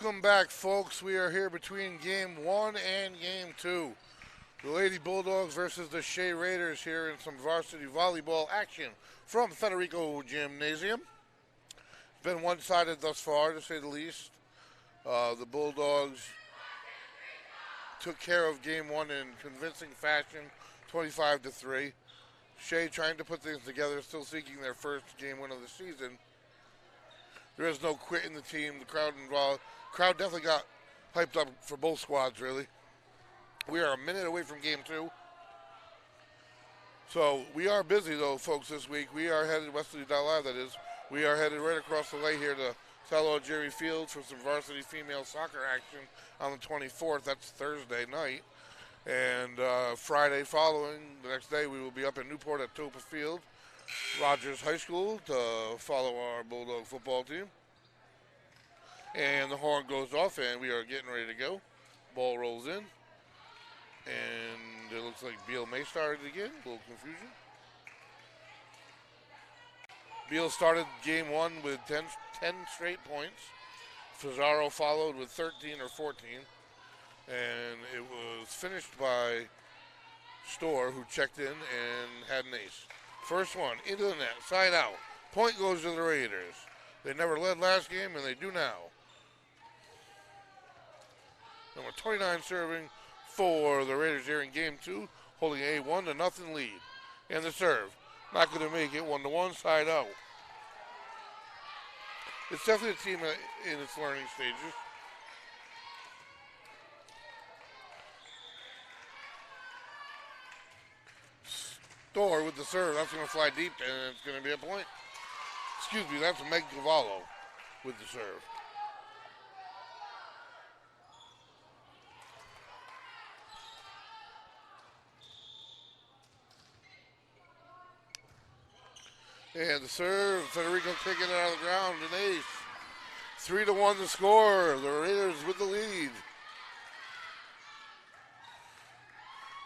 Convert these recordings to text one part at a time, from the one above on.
Welcome back, folks. We are here between game one and game two. The Lady Bulldogs versus the Shea Raiders here in some varsity volleyball action from Federico Gymnasium. It's been one sided thus far, to say the least. The Bulldogs took care of game one in convincing fashion, 25 to 3. Shea trying to put things together, still seeking their first game win of the season. There is no quit in the team. The crowd definitely got hyped up for both squads, really. We are a minute away from game two. So we are busy, though, folks, this week. We are headed, Westerly.live, that is. We are headed right across the way here to Salvo Jerry Fields for some varsity female soccer action on the 24th. That's Thursday night. And Friday following, the next day, we will be up in Newport at Topa Field, Rogers High School, to follow our Bulldog football team. And the horn goes off, and we are getting ready to go. Ball rolls in. And it looks like Beal may start it again. A little confusion. Beal started game one with 10 straight points. Fazaro followed with 13 or 14. And it was finished by Storr, who checked in and had an ace. First one, into the net, side out. Point goes to the Raiders. They never led last game, and they do now. Number 29 serving for the Raiders here in game two, holding a 1-0 lead. And the serve, not going to make it, 1-1, side out. It's definitely a team in its learning stages. Storr with the serve, that's going to fly deep, and it's going to be a point. Excuse me, that's Meg Cavallo with the serve. And the serve, Federico taking it out of the ground, an ace. 3-1 the score. The Raiders with the lead.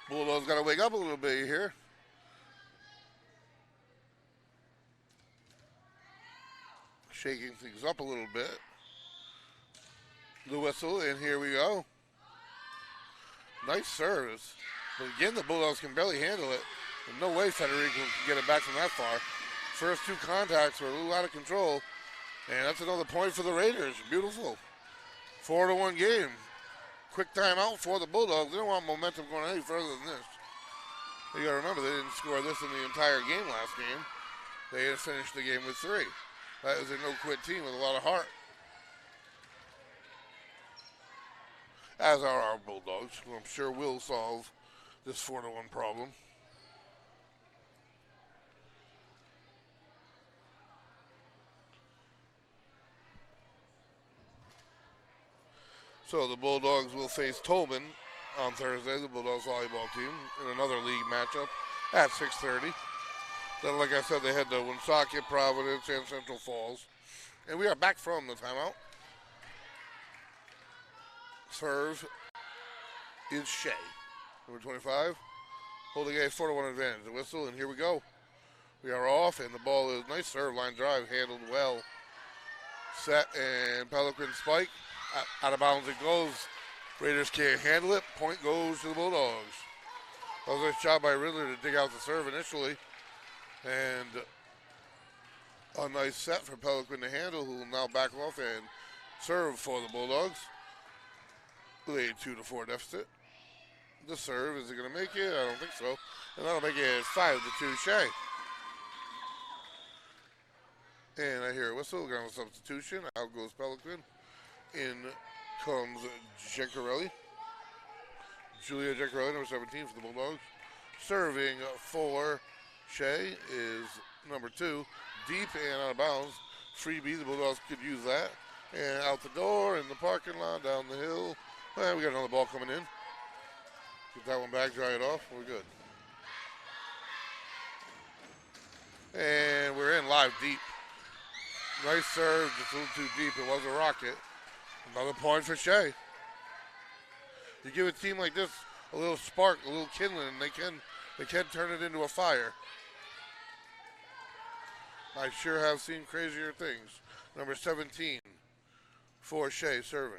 Bulldogs got to wake up a little bit here. Shaking things up a little bit. The whistle, and here we go. Nice service. But again, the Bulldogs can barely handle it. And no way Federico can get it back from that far. First two contacts were a little out of control. And that's another point for the Raiders. Beautiful. 4-1 game. Quick timeout for the Bulldogs. They don't want momentum going any further than this. You got to remember, they didn't score this in the entire game last game. They had finished the game with 3. That is a no-quit team with a lot of heart. As are our Bulldogs, who I'm sure will solve this 4-1 problem. So the Bulldogs will face Tolman on Thursday, the Bulldogs volleyball team, in another league matchup at 6:30. Then, like I said, they head to Woonsocket, Providence, and Central Falls. And we are back from the timeout. Serve is Shea, number 25, holding a 4-1 advantage. The whistle, and here we go. We are off, and the ball is nice serve, line drive, handled well. Set, and Pelican spike. Out of bounds it goes. Raiders can't handle it. Point goes to the Bulldogs. That was a nice job by Riddler to dig out the serve initially. And a nice set for Pelican to handle, who will now back off and serve for the Bulldogs. With a 2-4 deficit. The serve, is it going to make it? I don't think so. And that'll make it 5-2 Shea. And I hear a whistle, going to substitution. Out goes Pelican. In comes Giacarelli. Julia Giacarelli, number 17 for the Bulldogs. Serving for Shea is number 2. Deep and out of bounds. Freebie, the Bulldogs could use that. And out the door, in the parking lot, down the hill. Well, we got another ball coming in. Get that one back, dry it off. We're good. And we're in live deep. Nice serve, just a little too deep. It was a rocket. Another point for Shea. You give a team like this a little spark, a little kindling, and they can turn it into a fire. I sure have seen crazier things. Number 17 for Shea serving.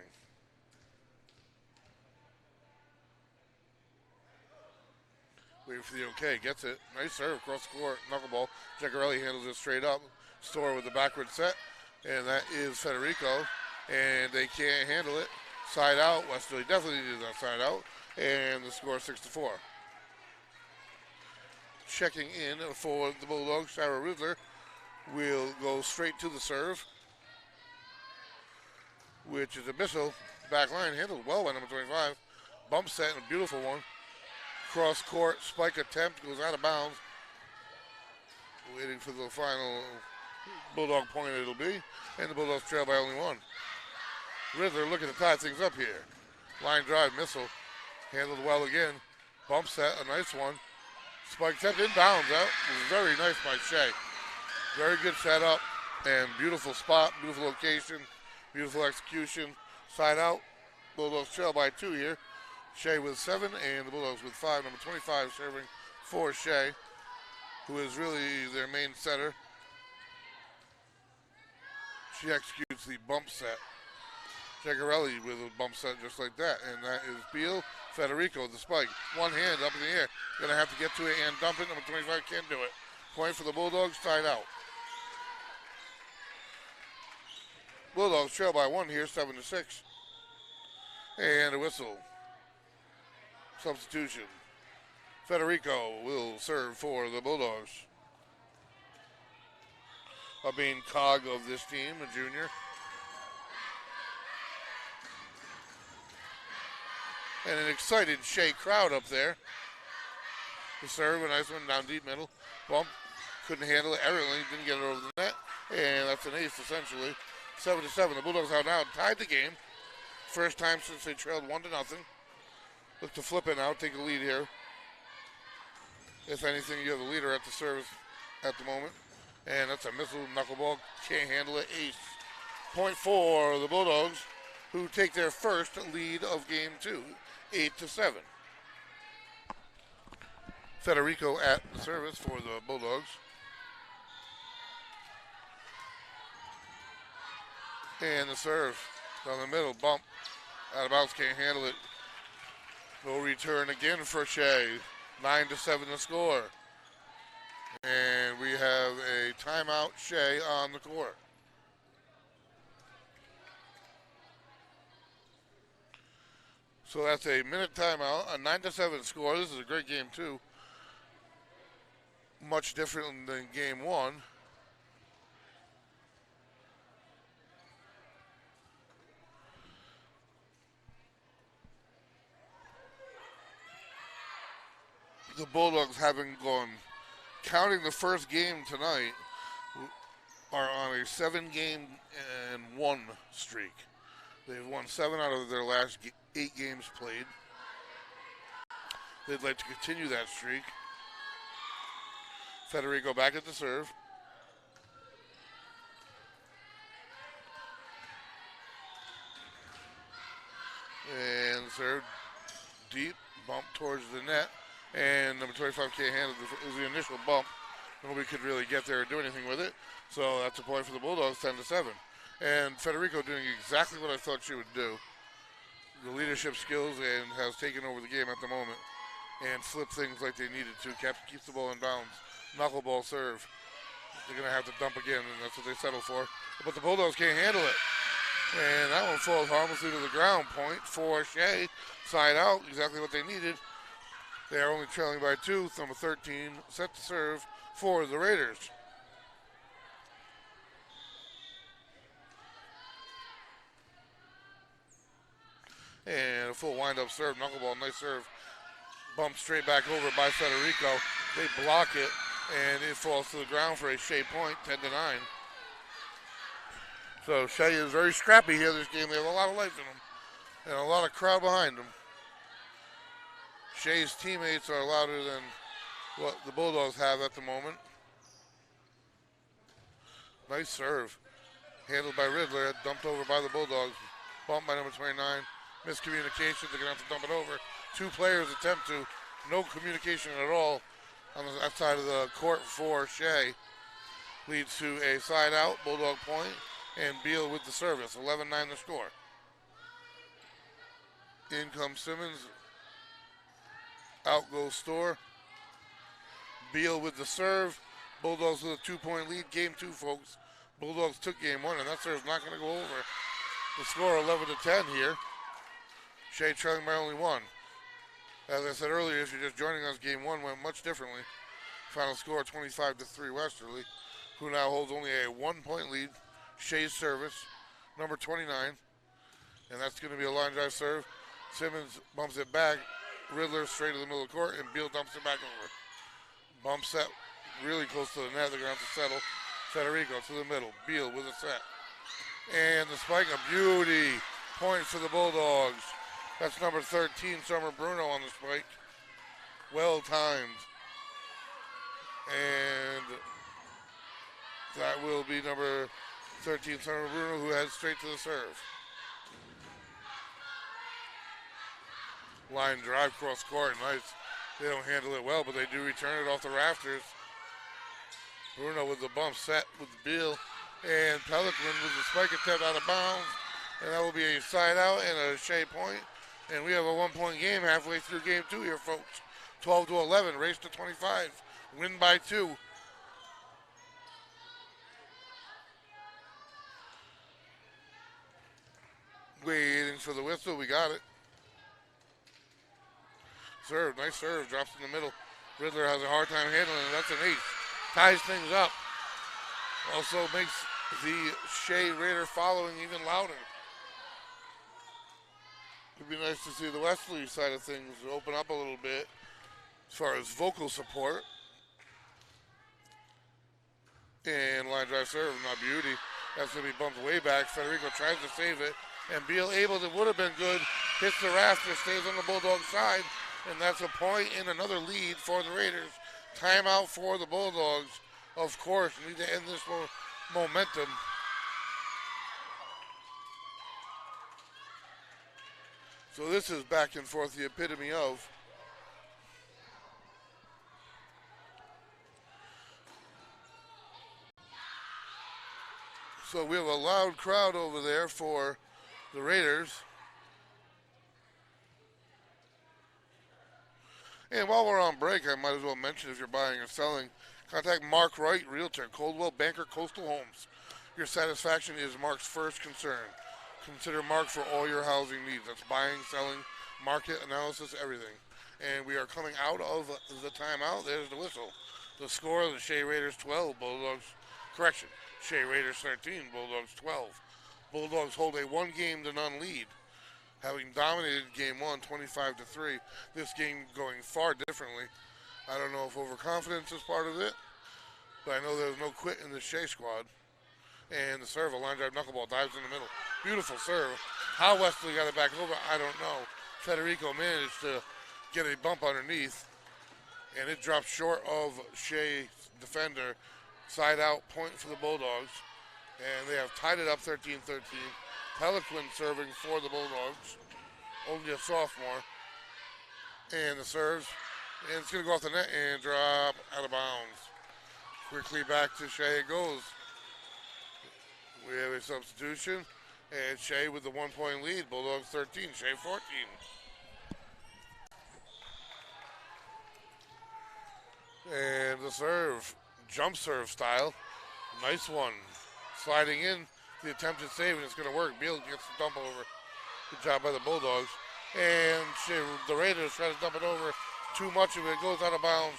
Waiting for the okay, gets it. Nice serve across the court, knuckleball. Giacarelli handles it straight up. Store with the backward set, and that is Federico, and they can't handle it. Side out, Westerly definitely needed that side out, and the score 6-4. Checking in for the Bulldogs, Sarah Riddler will go straight to the serve, which is a missile. Back line handled well by number 25. Bump set and a beautiful one. Cross court, spike attempt, goes out of bounds. Waiting for the final Bulldog point it'll be, and the Bulldogs trail by only one. Riddler looking to tie things up here. Line drive, missile, handled well again. Bump set, a nice one. Spike attempt inbounds out. It was very nice by Shea. Very good setup and beautiful spot, beautiful location, beautiful execution. Side out, Bulldogs trail by 2 here. Shea with 7 and the Bulldogs with 5. Number 25 serving for Shea, who is really their main setter. She executes the bump set. Giacarelli with a bump set just like that. And that is Beal. Federico, the spike. One hand up in the air. Going to have to get to it and dump it. Number 25 can't do it. Point for the Bulldogs, tied out. Bulldogs trail by 1 here, 7-6. And a whistle. Substitution. Federico will serve for the Bulldogs. A main cog of this team, a junior. And an excited Shea crowd up there. The serve, a nice one down deep middle. Bump, couldn't handle it. Everly didn't get it over the net. And that's an ace, essentially. 7-7. The Bulldogs are now tied the game. First time since they trailed 1-0. Look to flip it now, take a lead here. If anything, you have the leader at the service at the moment. And that's a missile knuckleball. Can't handle it. Ace. Point for the Bulldogs, who take their first lead of game 2, 8-7. Federico at the service for the Bulldogs. And the serve down the middle. Bump. Out of bounds. Can't handle it. No return again for Shea. 9-7 the score. And we have a timeout, Shea on the court. So that's a minute timeout, a 9-7 score. This is a great game too. Much different than game 1. The Bulldogs having gone, counting the first game tonight, are on a 7-game-1 streak. They've won 7 out of their last 8 games played. They'd like to continue that streak. Federico back at the serve. And serve deep, bump towards the net. And number 25 can't handle it. It was the initial bump. Nobody could really get there or do anything with it. So that's a point for the Bulldogs, 10-7. And Federico doing exactly what I thought she would do. The leadership skills and has taken over the game at the moment. And flipped things like they needed to. Keeps the ball in bounds. Knuckleball serve. They're going to have to dump again, and that's what they settle for. But the Bulldogs can't handle it. And that one falls harmlessly to the ground. Point for Shea. Side out, exactly what they needed. They are only trailing by 2. Number 13 set to serve for the Raiders. And a full wind-up serve, knuckleball, nice serve. Bumped straight back over by Federico. They block it, and it falls to the ground for a Shea point, 10-9. So Shea is very scrappy here this game. They have a lot of life in them, and a lot of crowd behind them. Shea's teammates are louder than what the Bulldogs have at the moment. Nice serve. Handled by Riddler, dumped over by the Bulldogs. Bumped by number 29. Miscommunication, they're going to have to dump it over. 2 players attempt to. No communication at all on the outside of the court for Shea. Leads to a side out, Bulldog point. and Beal with the service. 11-9 the score. In comes Simmons. Out goes Storr. Beal with the serve. Bulldogs with a 2-point lead. Game 2, folks. Bulldogs took game 1, and that serve's not going to go over. The score 11-10 here. Shea trailing by only 1. As I said earlier, if you're just joining us, game 1 went much differently. Final score 25-3 Westerly, who now holds only a 1-point lead. Shea's service, number 29. And that's going to be a line drive serve. Simmons bumps it back. Riddler straight to the middle of the court, and Beal dumps it back over. Bump set really close to the net. They're going to have to settle. Federico to the middle. Beal with a set. And the spike, a beauty. Point for the Bulldogs. That's number 13, Summer Bruno on the spike. Well timed. And that will be number 13, Summer Bruno, who heads straight to the serve. Line drive cross court, nice. They don't handle it well, but they do return it off the rafters. Bruno with the bump set with Beal, and Pelican with the spike attempt out of bounds, and that will be a side out and a Shea point. And we have a 1-point game halfway through game 2 here, folks. 12-11, race to 25, win by 2. Waiting for the whistle, we got it. Serve, nice serve, drops in the middle. Riddler has a hard time handling it, that's an ace. Ties things up. Also makes the Shea Raider following even louder. It'd be nice to see the Westerly side of things open up a little bit as far as vocal support. And line drive serve, not beauty. That's going to be bumped way back. Federico tries to save it. And Beal able to, would have been good. Hits the rafter, stays on the Bulldog side. And that's a point and another lead for the Raiders. Timeout for the Bulldogs. Of course, need to end this momentum. So this is back and forth, the epitome of. So we have a loud crowd over there for the Raiders. And while we're on break, I might as well mention, if you're buying or selling, contact Mark Wright, Realtor, Coldwell Banker, Coastal Homes. Your satisfaction is Mark's first concern. Consider Mark for all your housing needs. That's buying, selling, market analysis, everything. And we are coming out of the timeout. There's the whistle. The score, the Shea Raiders 12, Bulldogs, correction, Shea Raiders 13, Bulldogs 12. Bulldogs hold a 1-game-to-none lead, having dominated game 1, 25-3. This game going far differently. I don't know if overconfidence is part of it, but I know there's no quit in the Shea squad. And the serve, a line drive knuckleball, dives in the middle. Beautiful serve. How Wesley got it back over, I don't know. Federico managed to get a bump underneath, and it dropped short of Shea's defender. Side out, point for the Bulldogs. And they have tied it up 13-13. Pelican serving for the Bulldogs. Only a sophomore. And the serves. And it's going to go off the net and drop out of bounds. Quickly back to Shea it goes. We have a substitution. And Shea with the 1-point lead. Bulldogs 13, Shea 14. And the serve. Jump serve style. Nice one. Sliding in. The attempted save, and it's going to work. Beal gets the dump over. Good job by the Bulldogs. And the Raiders try to dump it over. Too much of it goes out of bounds.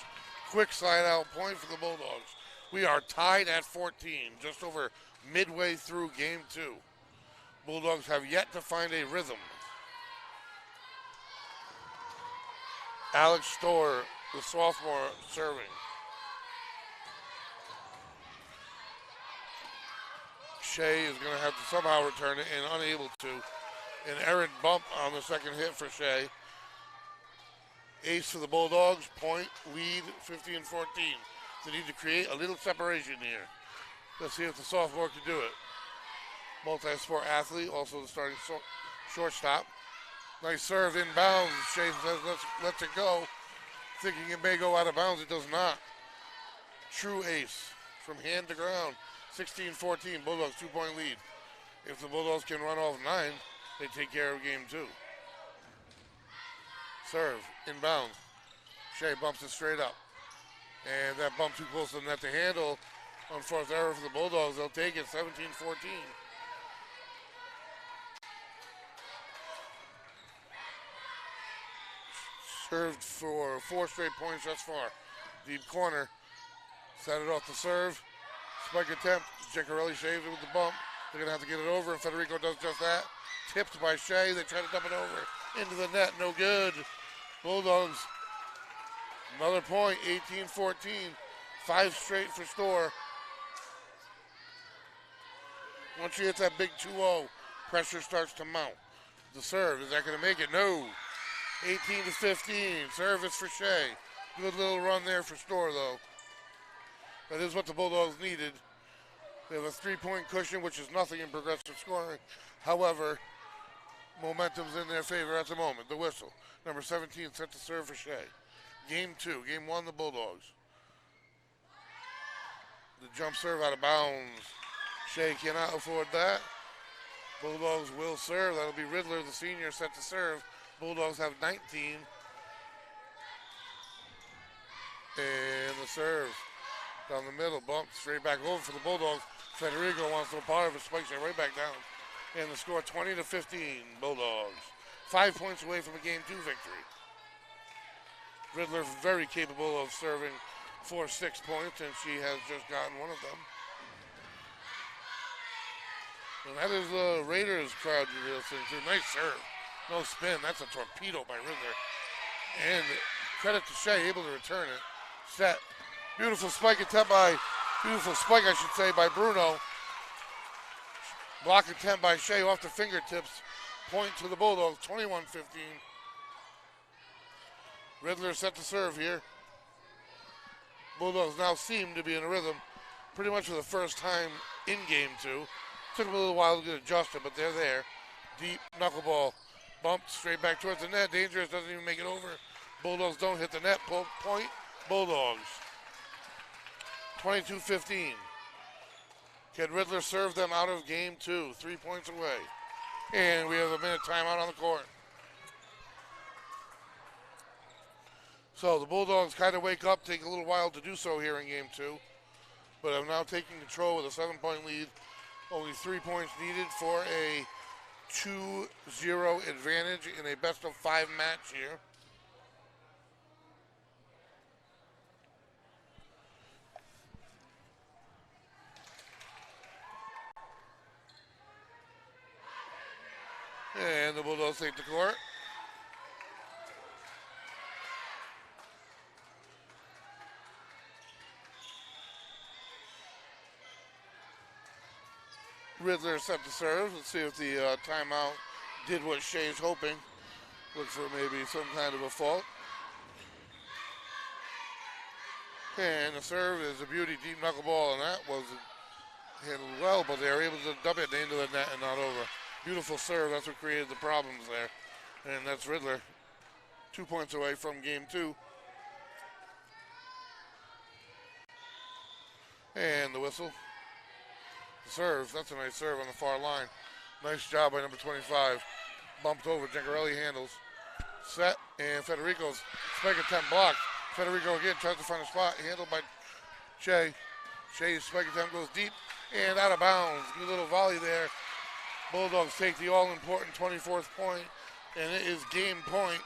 Quick slide out point for the Bulldogs. We are tied at 14, just over midway through game 2. Bulldogs have yet to find a rhythm. Alex Storr, the sophomore, serving. Shea is going to have to somehow return it and unable to. An errant bump on the second hit for Shea. Ace for the Bulldogs, point, lead, 15-14. They need to create a little separation here. Let's see if the sophomore can do it. Multi-sport athlete, also the starting shortstop. Nice serve inbounds. Shea says, let's it go. Thinking it may go out of bounds, it does not. True ace from hand to ground. 16-14, Bulldogs 2-point lead. If the Bulldogs can run off 9, they take care of game 2. Serve, inbounds. Shea bumps it straight up. And that bump too close to the net to handle. Unforced error for the Bulldogs. They'll take it 17-14. Served for 4 straight points thus far. Deep corner. Set it off the serve. Spike attempt. Giancarelli shaves it with the bump. They're going to have to get it over, and Federico does just that. Tipped by Shea. They try to dump it over. Into the net. No good. Bulldogs. Another point. 18-14. 5 straight for Storr. Once you hit that big 2-0, pressure starts to mount. The serve. Is that going to make it? No. 18-15. Service for Shea. Good little run there for Storr, though. That is what the Bulldogs needed. They have a 3-point cushion, which is nothing in progressive scoring. However, momentum's in their favor at the moment. The whistle. Number 17 set to serve for Shea. Game 2. Game 1, the Bulldogs. The jump serve out of bounds. Shea cannot afford that. Bulldogs will serve. That'll be Riddler, the senior, set to serve. Bulldogs have 19. And the serve down the middle, bump straight back over for the Bulldogs. Federico wants no part of it, spikes it right back down. And the score 20-15, Bulldogs. 5 points away from a game 2 victory. Riddler very capable of serving 4-6 points, and she has just gotten one of them. And that is the Raiders crowd you're listening to. Nice serve. No spin. That's a torpedo by Riddler. And credit to Shea, able to return it. Set. Beautiful spike attempt by, by Bruno. Block attempt by Shea off the fingertips. Point to the Bulldogs, 21-15. Riddler set to serve here. Bulldogs now seem to be in a rhythm pretty much for the first time in game 2. Took them a little while to get adjusted, but they're there. Deep knuckleball. Bumped straight back towards the net. Dangerous, doesn't even make it over. Bulldogs don't hit the net. Point, Bulldogs. 22-15. Can Riddler serve them out of game 2? 3 points away. And we have a minute timeout on the court. So the Bulldogs kind of wake up, take a little while to do so here in game 2. But have now taken control with a 7-point lead. Only 3 points needed for a 2-0 advantage in a best-of-5 match here. And the Bulldogs take the court. Riddler set to serve. Let's see if the timeout did what Shea's hoping. Look for maybe some kind of a fault. And the serve is a beauty, deep knuckleball, and that wasn't handled well, but they were able to dump it into the net and not over. Beautiful serve, that's what created the problems there. And that's Riddler, 2 points away from game 2. And the whistle. The serve, that's a nice serve on the far line. Nice job by number 25. Bumped over, Giancarelli handles. Set, and Federico's spike attempt blocked. Federico again tries to find a spot, handled by Shea. Shea's spike attempt goes deep and out of bounds. Good little volley there. Bulldogs take the all-important 24th point, and it is game point.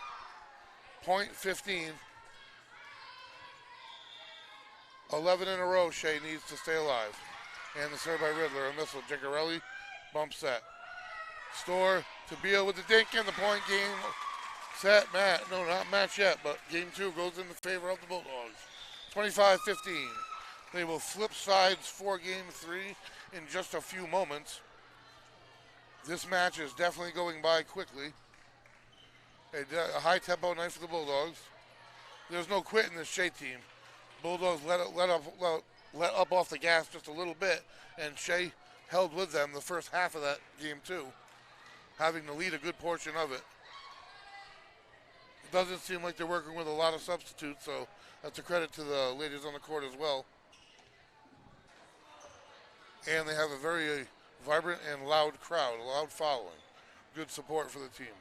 Point 15. 11 in a row, Shea needs to stay alive. And the serve by Riddler, a missile. Giancarelli, bump set. Storr to Beal with the dink and the point. Game set, no, not match yet, but game 2 goes in the favor of the Bulldogs. 25-15. They will flip sides for game 3 in just a few moments. This match is definitely going by quickly. A high tempo night for the Bulldogs. There's no quit in this Shea team. Bulldogs let up off the gas just a little bit, and Shea held with them the first half of that game 2, having to lead a good portion of it. It doesn't seem like they're working with a lot of substitutes, so that's a credit to the ladies on the court as well. And they have a very vibrant and loud crowd, a loud following. Good support for the team.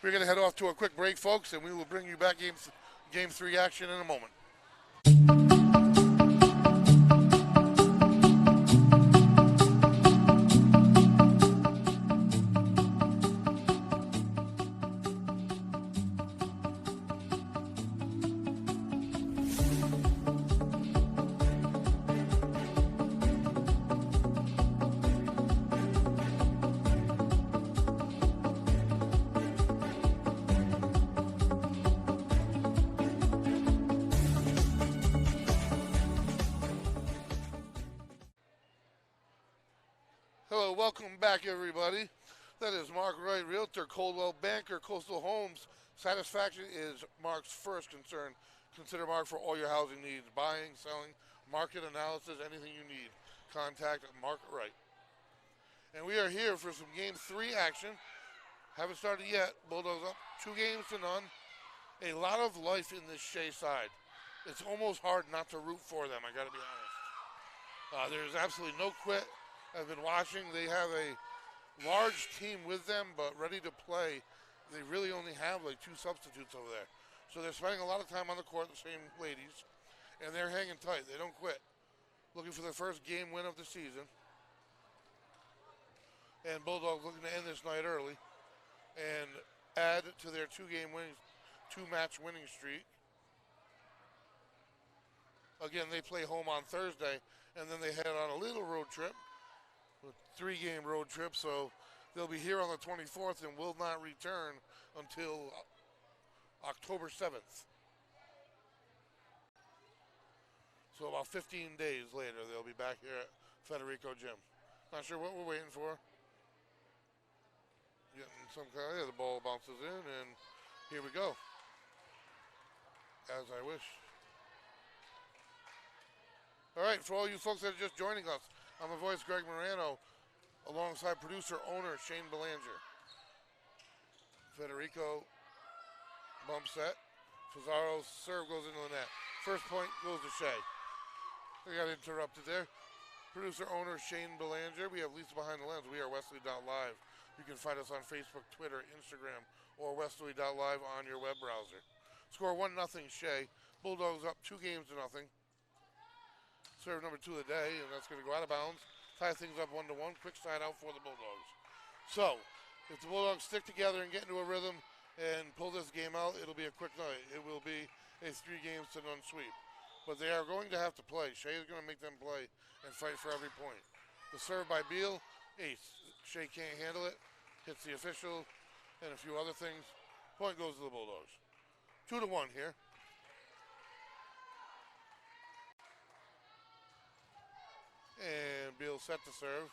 We're going to head off to a quick break, folks, and we will bring you back game 3 action in a moment. Hello, welcome back, everybody. That is Mark Wright, Realtor, Coldwell Banker, Coastal Homes. Satisfaction is Mark's first concern. Consider Mark for all your housing needs, buying, selling, market analysis, anything you need. Contact Mark Wright. And we are here for some Game 3 action. Haven't started yet. Bulldogs up 2-0. A lot of life in this Shea side. It's almost hard not to root for them, I got to be honest. There's absolutely no quit. I've been watching. They have a large team with them, but ready to play. They really only have like 2 substitutes over there. So they're spending a lot of time on the court, the same ladies, and they're hanging tight. They don't quit. Looking for their first game win of the season. And Bulldogs looking to end this night early and add to their 2-match winning streak. Again, they play home on Thursday, and then they head on a little road trip. A 3-game road trip, so they'll be here on the 24th and will not return until October 7th. So about 15 days later, they'll be back here at Federico Gym. Not sure what we're waiting for. Getting some kind of, the ball bounces in, and here we go. As I wish. All right, for all you folks that are just joining us, I'm the voice, Greg Morano, alongside producer-owner Shane Belanger. Federico bump set. Fazzaro's serve goes into the net. First point goes to Shea. We got interrupted there. Producer-owner Shane Belanger. We have Lisa behind the lens. We are Westerly.live. You can find us on Facebook, Twitter, Instagram, or Westerly.live on your web browser. Score 1-0 Shea. Bulldogs up 2-0. Serve number 2 of the day, and that's going to go out of bounds. Tie things up 1-1. Quick side out for the Bulldogs. So, if the Bulldogs stick together and get into a rhythm and pull this game out, it'll be a quick night. It will be a 3-0 sweep. But they are going to have to play. Shea is going to make them play and fight for every point. The serve by Beal, ace. Shea can't handle it. Hits the official and a few other things. Point goes to the Bulldogs. 2-1 here. And Beal set to serve.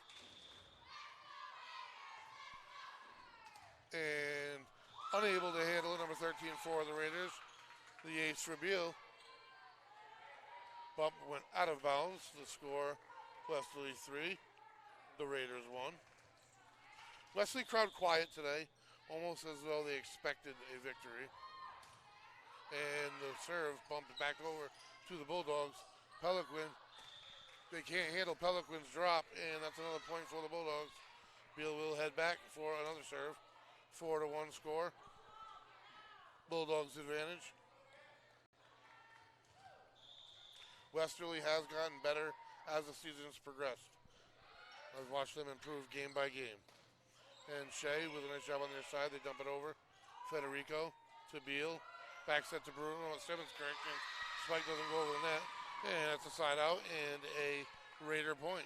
And unable to handle it, number 13 for the Raiders. The ace for Beal. Bump went out of bounds. The score, Westerly 3. The Raiders 1. Westerly crowd quiet today, almost as though they expected a victory. And the serve bumped back over to the Bulldogs. Peliquin. They can't handle Peliquin's drop, and that's another point for the Bulldogs. Beal will head back for another serve. 4-1 score. Bulldogs advantage. Westerly has gotten better as the season's progressed. I've watched them improve game by game. And Shea with a nice job on their side. They dump it over. Federico to Beal. Back set to Bruno. Simmons correction. Spike doesn't go over the net. And that's a side out and a Raider point.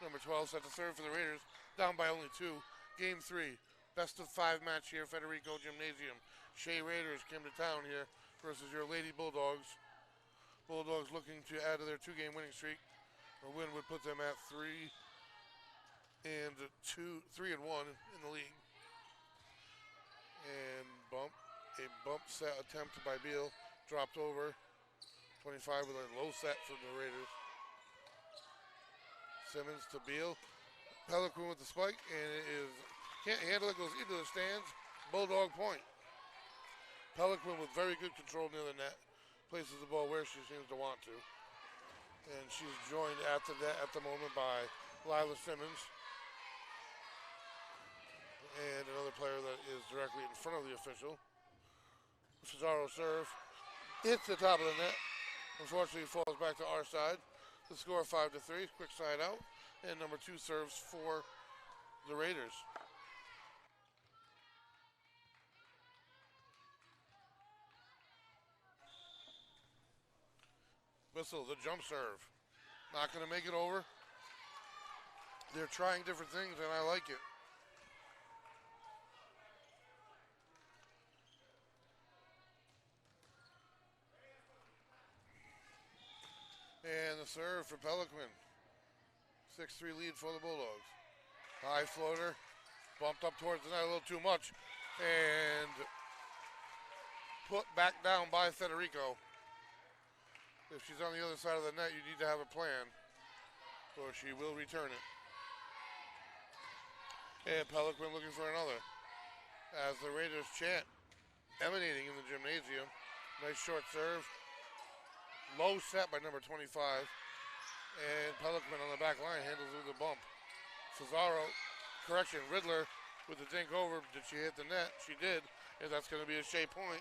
Number 12 set to serve for the Raiders. Down by only 2. Game 3. Best of 5 match here. Federico Gymnasium. Shea Raiders came to town here versus your Lady Bulldogs. Bulldogs looking to add to their 2-game winning streak. A win would put them at 3-1 in the league. And a bump set attempt by Beal. Dropped over. 25 with a low set for the Raiders. Simmons to Beal. Peliquin with the spike, and it is, can't handle it, goes into the stands. Bulldog point. Peliquin with very good control near the net. Places the ball where she seems to want to. And she's joined at the net at the moment by Lila Simmons and another player that is directly in front of the official. Cesaro serve. It's the top of the net. Unfortunately, it falls back to our side. The score 5-3. Quick side out. And number 2 serves for the Raiders. Whistle, the jump serve. Not going to make it over. They're trying different things, and I like it. And the serve for Pelican. 6-3 lead for the Bulldogs. High floater. Bumped up towards the net a little too much. And put back down by Federico. If she's on the other side of the net, you need to have a plan, or she will return it. And Pelican looking for another. As the Raiders chant, emanating in the gymnasium. Nice short serve. Low set by number 25. And Pelican on the back line handles it with a bump. Cesaro, correction, Riddler with the dink over. Did she hit the net? She did. And that's going to be a Shea point.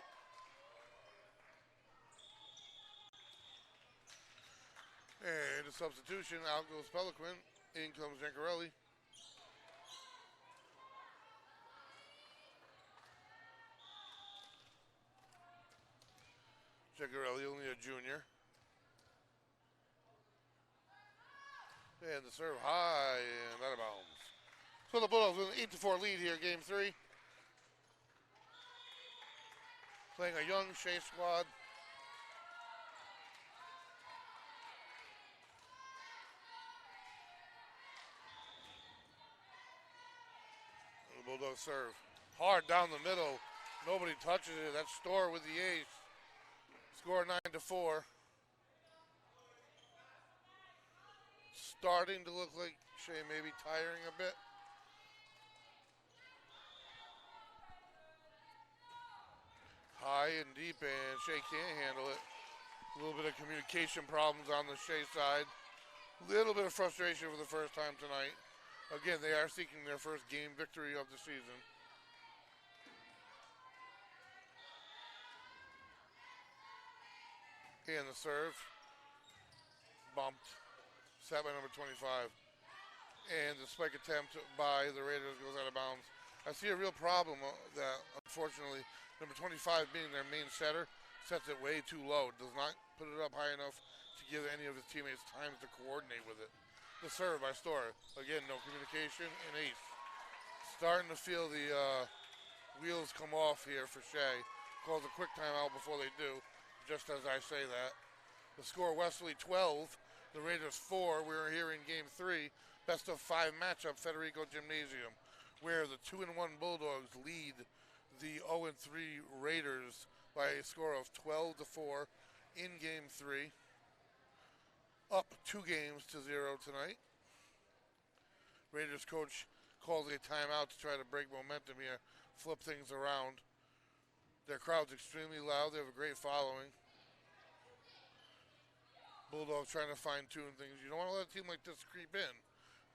And a substitution. Out goes Pelican. In comes Zancarelli. Zancarelli, only a junior. And the serve high and out of bounds. So the Bulldogs with an 8-4 lead here, game 3. Playing a young Shea squad. The Bulldogs serve. Hard down the middle. Nobody touches it. That's Storr with the ace. Score 9-4. Starting to look like Shea may be tiring a bit. High and deep, and Shea can't handle it. A little bit of communication problems on the Shea side. A little bit of frustration for the first time tonight. Again, they are seeking their first game victory of the season. And the serve. Bumped. Set by number 25. And the spike attempt by the Raiders goes out of bounds. I see a real problem that, unfortunately, number 25 being their main setter, sets it way too low. Does not put it up high enough to give any of his teammates time to coordinate with it. The serve by Storr. Again, no communication and ace. Starting to feel the wheels come off here for Shea. Calls a quick timeout before they do, just as I say that. The score, Westerly 12, the Raiders 4. We're here in game 3. Best of 5 matchup, Federico Gymnasium, where the 2-1 Bulldogs lead the 0-3 Raiders by a score of 12-4 in game 3. Up 2-0 tonight. Raiders coach calls a timeout to try to break momentum here, flip things around. Their crowd's extremely loud. They have a great following. Bulldogs trying to fine-tune things. You don't want to let a team like this creep in.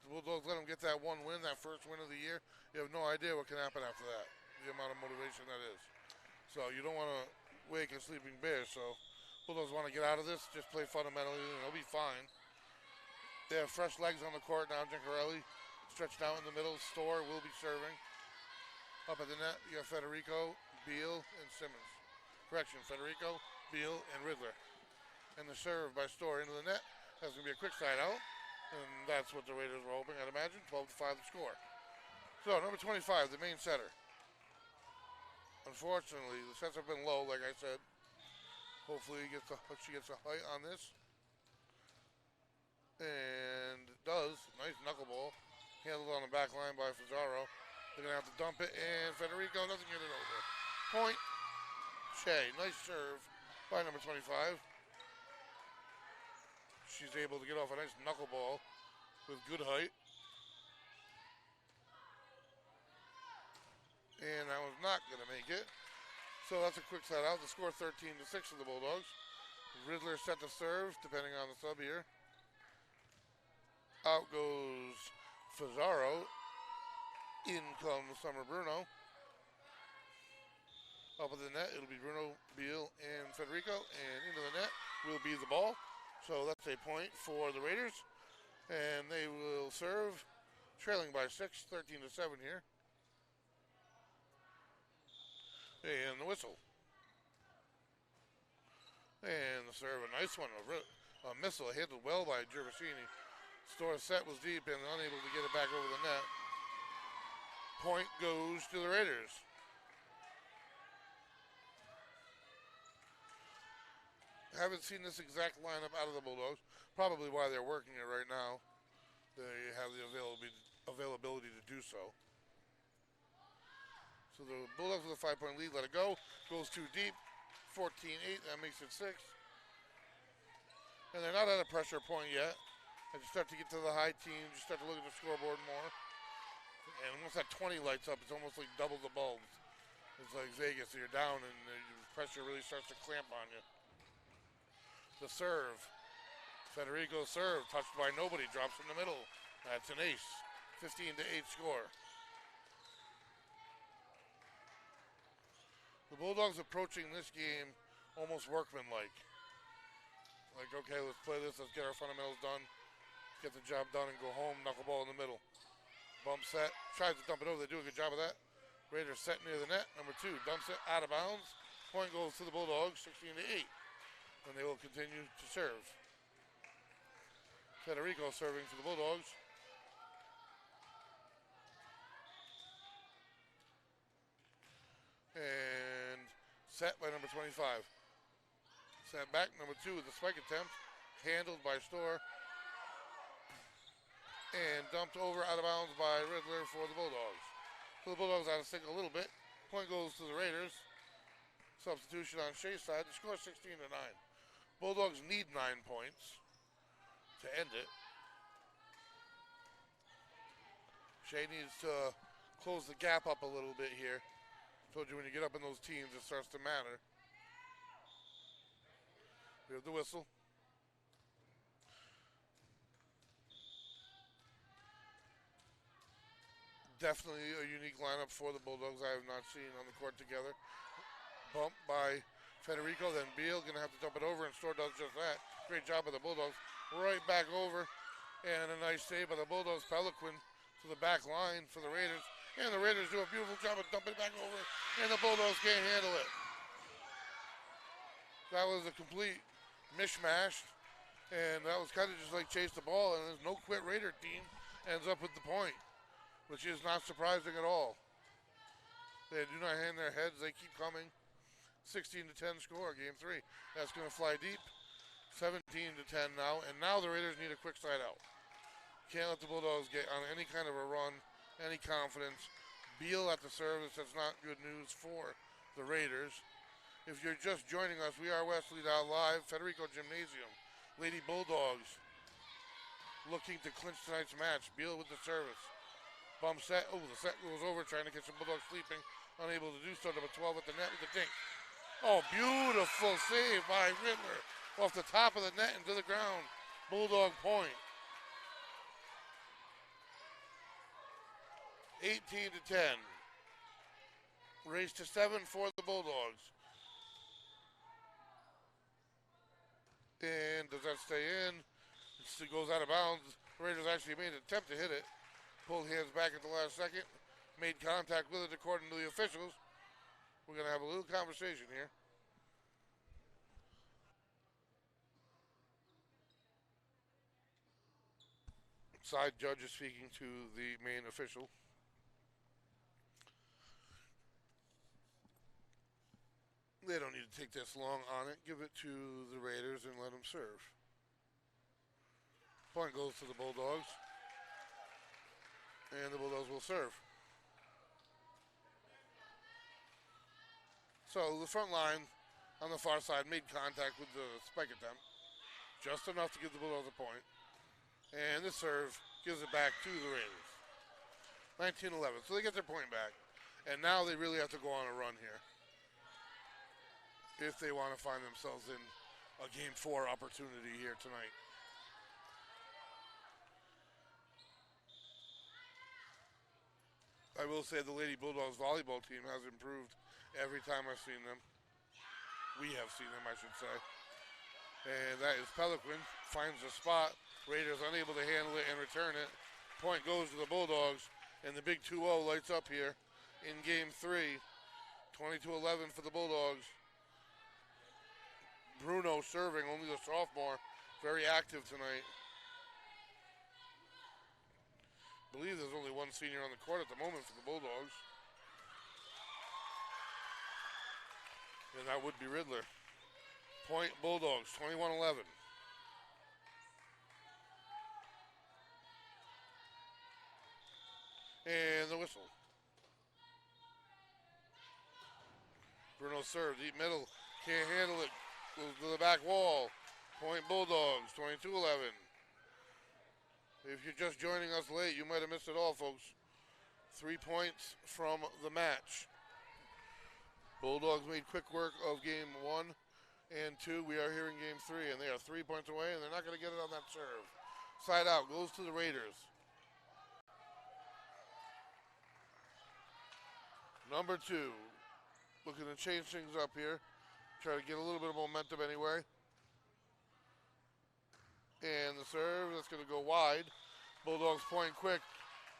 The Bulldogs let them get that one win, that first win of the year. You have no idea what can happen after that, the amount of motivation that is. So you don't want to wake a sleeping bear. So Bulldogs want to get out of this, just play fundamentally, and they'll be fine. They have fresh legs on the court now. Zancarelli stretched out in the middle. Storr will be serving. Up at the net, you have Federico, Beal, and Simmons. Correction, Federico, Beal, and Riddler. And the serve by Storr into the net. That's going to be a quick side out. And that's what the Raiders were hoping, I'd imagine. 12-5 the score. So, number 25, the main setter. Unfortunately, the sets have been low, like I said. Hopefully she gets a height on this. And does. Nice knuckleball. Handled on the back line by Cesaro. They're going to have to dump it, and Federico doesn't get it over. Point. Shea. Nice serve by number 25. She's able to get off a nice knuckleball with good height. And that was not going to make it. So that's a quick side out. The score 13-6 for the Bulldogs. Riddler set to serve, depending on the sub here. Out goes Fazaro. In comes Summer Bruno. Up at the net, it'll be Bruno, Beal, and Federico. And into the net will be the ball. So that's a point for the Raiders. And they will serve, trailing by 6, 13-7 here. And the whistle. And the serve, a nice one. A missile handled well by Gervasini. Store set was deep and unable to get it back over the net. Point goes to the Raiders. Haven't seen this exact lineup out of the Bulldogs. Probably why they're working it right now. They have the availability to do so. So the Bulldogs with a 5-point lead. Let it go. Goes too deep. 14-8. That makes it 6. And they're not at a pressure point yet. As you start to get to the high teens, you start to look at the scoreboard more. And once that 20 lights up, it's almost like double the bulbs. It's like Vegas. So you're down and the pressure really starts to clamp on you. The serve. Federico serve, touched by nobody, drops in the middle. That's an ace. 15-8 score. The Bulldogs approaching this game almost workmanlike. Like, okay, let's play this, let's get our fundamentals done, get the job done and go home, knuckleball in the middle. Bump set, tries to dump it over, they do a good job of that. Raiders set near the net, number 2, dumps it out of bounds. Point goes to the Bulldogs, 16-8. And they will continue to serve. Federico serving for the Bulldogs. And set by number 25. Set back, number 2 with the spike attempt. Handled by Storr. And dumped over out of bounds by Riddler for the Bulldogs. So the Bulldogs out of sync a little bit. Point goes to the Raiders. Substitution on Shea's side. The score 16-9. Bulldogs need 9 points to end it. Shea needs to close the gap up a little bit here. Told you when you get up in those teams, it starts to matter. We have the whistle. Definitely a unique lineup for the Bulldogs I have not seen on the court together. Bump by Federico, then Beal going to have to dump it over, and Storr does just that. Great job by the Bulldogs. Right back over, and a nice save by the Bulldogs. Peliquin to the back line for the Raiders, and the Raiders do a beautiful job of dumping it back over, and the Bulldogs can't handle it. That was a complete mishmash, and that was kind of just like chase the ball, and there's no quit Raider team ends up with the point, which is not surprising at all. They do not hang their heads, they keep coming. 16-10 score, game 3. That's going to fly deep. 17-10 now, and now the Raiders need a quick side out. Can't let the Bulldogs get on any kind of a run, any confidence. Beal at the service, that's not good news for the Raiders. If you're just joining us, we are Westerly Live, Federico Gymnasium. Lady Bulldogs looking to clinch tonight's match. Beal with the service. Bump set, the set goes over, trying to catch the Bulldogs sleeping. Unable to do so, number 12 at the net with the dink. Oh, beautiful save by Riddler. Off the top of the net into the ground. Bulldog point. 18-10. Race to 7 for the Bulldogs. And does that stay in? It goes out of bounds. The Raiders actually made an attempt to hit it. Pulled hands back at the last second. Made contact with it according to the officials. We're going to have a little conversation here. Side judge is speaking to the main official. They don't need to take this long on it. Give it to the Raiders and let them serve. Point goes to the Bulldogs. And the Bulldogs will serve. So the front line on the far side made contact with the spike attempt. Just enough to give the Bulldogs a point. And the serve gives it back to the Raiders. 19-11. So they get their point back. And now they really have to go on a run here if they want to find themselves in a Game 4 opportunity here tonight. I will say the Lady Bulldogs volleyball team has improved every time I've seen them. We have seen them, I should say. And that is Pelican. Finds the spot. Raiders unable to handle it and return it. Point goes to the Bulldogs. And the big 2-0 lights up here in game 3. 20-11 for the Bulldogs. Bruno serving, only the sophomore. Very active tonight. I believe there's only one senior on the court at the moment for the Bulldogs. And that would be Riddler. Point Bulldogs, 21-11. And the whistle. Bruno serves, deep middle. Can't handle it. Goes to the back wall. Point Bulldogs, 22-11. If you're just joining us late, you might have missed it all, folks. 3 points from the match. Bulldogs made quick work of game 1 and 2. We are here in game 3, and they are 3 points away, and they're not going to get it on that serve. Side out, goes to the Raiders. Number 2, looking to change things up here. Try to get a little bit of momentum anyway. And the serve, that's going to go wide. Bulldogs point quick.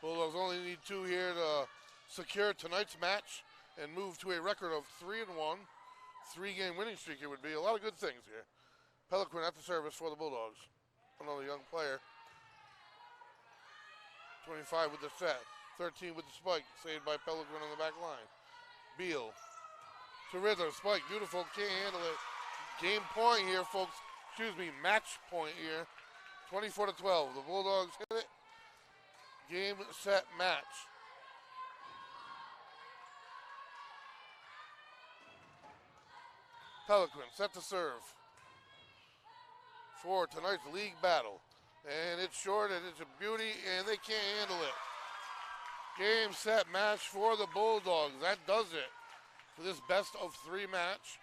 Bulldogs only need 2 here to secure tonight's match and move to a record of 3-1. 3-game winning streak it would be. A lot of good things here. Pelican at the service for the Bulldogs. Another young player. 25 with the set. 13 with the spike. Saved by Pelican on the back line. Beal to Riddler. Spike. Beautiful. Can't handle it. Game point here, folks. Excuse me. Match point here. 24-12. The Bulldogs hit it. Game, set, match. Pelican set to serve for tonight's league battle. And it's short and it's a beauty and they can't handle it. Game, set, match for the Bulldogs. That does it for this best of 3 match.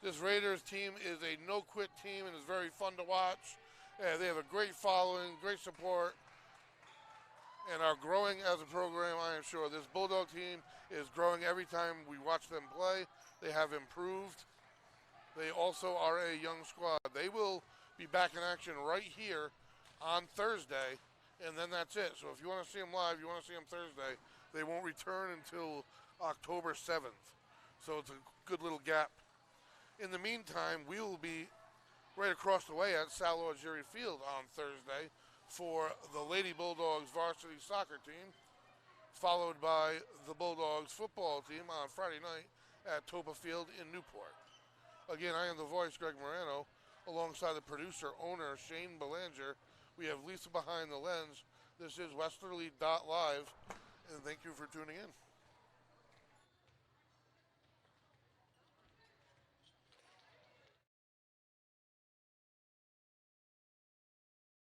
This Raiders team is a no-quit team and is very fun to watch. They have a great following, great support, and are growing as a program, I am sure. This Bulldog team is growing every time we watch them play. They have improved. They also are a young squad. They will be back in action right here on Thursday, and then that's it. So if you want to see them live, you want to see them Thursday, they won't return until October 7th. So it's a good little gap. In the meantime, we will be right across the way at Sal Augeri Field on Thursday for the Lady Bulldogs varsity soccer team, followed by the Bulldogs football team on Friday night at Topa Field in Newport. Again, I am the voice, Greg Morano, alongside the producer, owner, Shane Belanger. We have Lisa behind the lens. This is Westerly.live, and thank you for tuning in.